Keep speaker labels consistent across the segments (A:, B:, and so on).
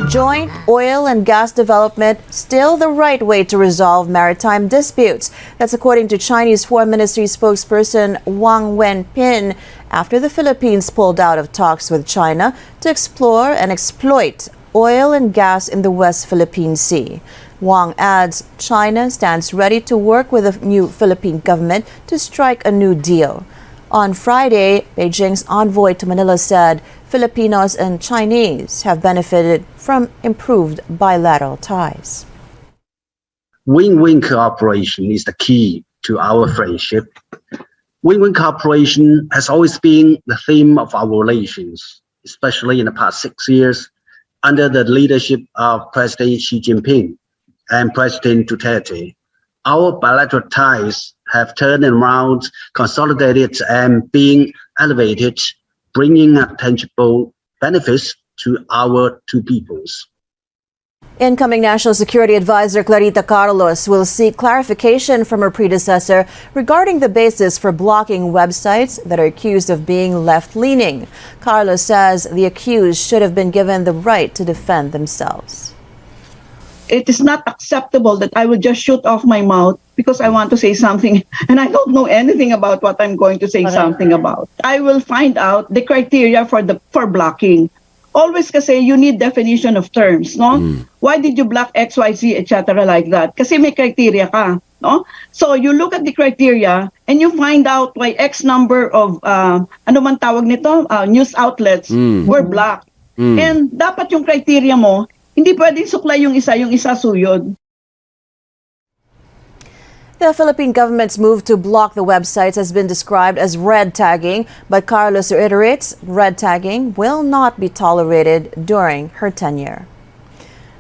A: Joint oil and gas development still the right way to resolve maritime disputes. That's according to Chinese Foreign Ministry spokesperson Wang Wenbin after the Philippines pulled out of talks with China to explore and exploit oil and gas in the West Philippine Sea. Wang adds China stands ready to work with the new Philippine government to strike a new deal. On Friday, Beijing's envoy to Manila said Filipinos and Chinese have benefited from improved bilateral ties.
B: Win-win cooperation is the key to our friendship. Win-win cooperation has always been the theme of our relations, especially in the past 6 years under the leadership of President Xi Jinping and President Duterte. Our bilateral ties have turned around, consolidated, and being elevated, bringing tangible benefits to our two peoples.
A: Incoming National Security Advisor Clarita Carlos will seek clarification from her predecessor regarding the basis for blocking websites that are accused of being left-leaning. Carlos says the accused should have been given the right to defend themselves.
C: It is not acceptable that I would just shoot off my mouth because I want to say something and I don't know anything about what I'm going to say something about. I will find out the criteria for blocking. Always kasi you need definition of terms, no? Why did you block XYZ, etc. like that? Kasi may criteria ka, no? So you look at the criteria and you find out why X number of ano man tawag nito, news outlets were blocked. And dapat yung criteria mo hindi pwedeng suklay yung isa suyod.
A: The Philippine government's move to block the websites has been described as red tagging, but Carlos reiterates red tagging will not be tolerated during her tenure.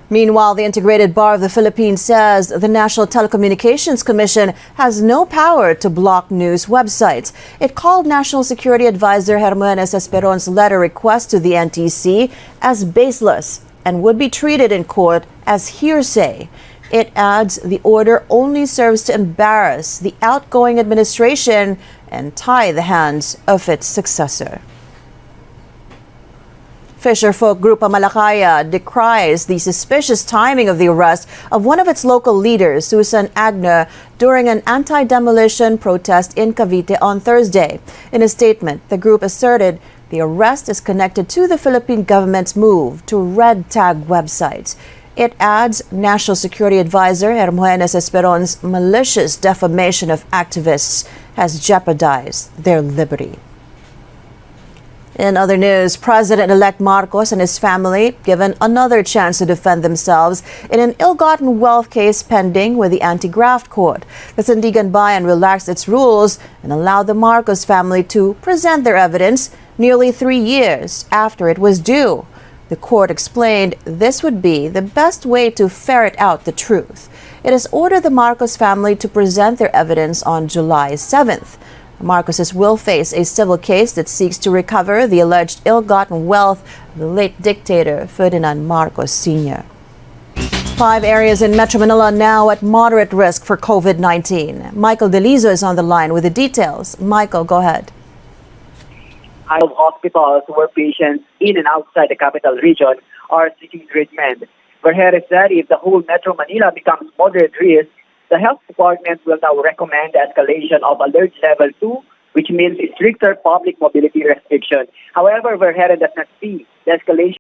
A: Meanwhile, the Integrated Bar of the Philippines says the National Telecommunications Commission has no power to block news websites. It called National Security Advisor Hermanes Esperon's letter request to the NTC as baseless and would be treated in court as hearsay. It adds the order only serves to embarrass the outgoing administration and tie the hands of its successor. Fisherfolk Group Amalakaya decries the suspicious timing of the arrest of one of its local leaders, Susan Agner, during an anti-demolition protest in Cavite on Thursday. In a statement, the group asserted the arrest is connected to the Philippine government's move to red tag websites. It adds National Security Advisor Hermanes Esperon's malicious defamation of activists has jeopardized their liberty. In other news, President-elect Marcos and his family given another chance to defend themselves in an ill-gotten wealth case pending with the anti-graft court. The Sandigan Bayan relaxed its rules and allowed the Marcos family to present their evidence nearly 3 years after it was due. The court explained this would be the best way to ferret out the truth. It has ordered the Marcos family to present their evidence on July 7th. The Marcoses will face a civil case that seeks to recover the alleged ill-gotten wealth of the late dictator Ferdinand Marcos Sr. 5 areas in Metro Manila now at moderate risk for COVID-19. Michael Delizo is on the line with the details. Michael, go ahead.
D: Of hospitals where patients in and outside the capital region are seeking treatment. Vergere said if the whole Metro Manila becomes moderate risk, the health department will now recommend the escalation of alert level 2, which means stricter public mobility restriction. However, Vergere does not see the escalation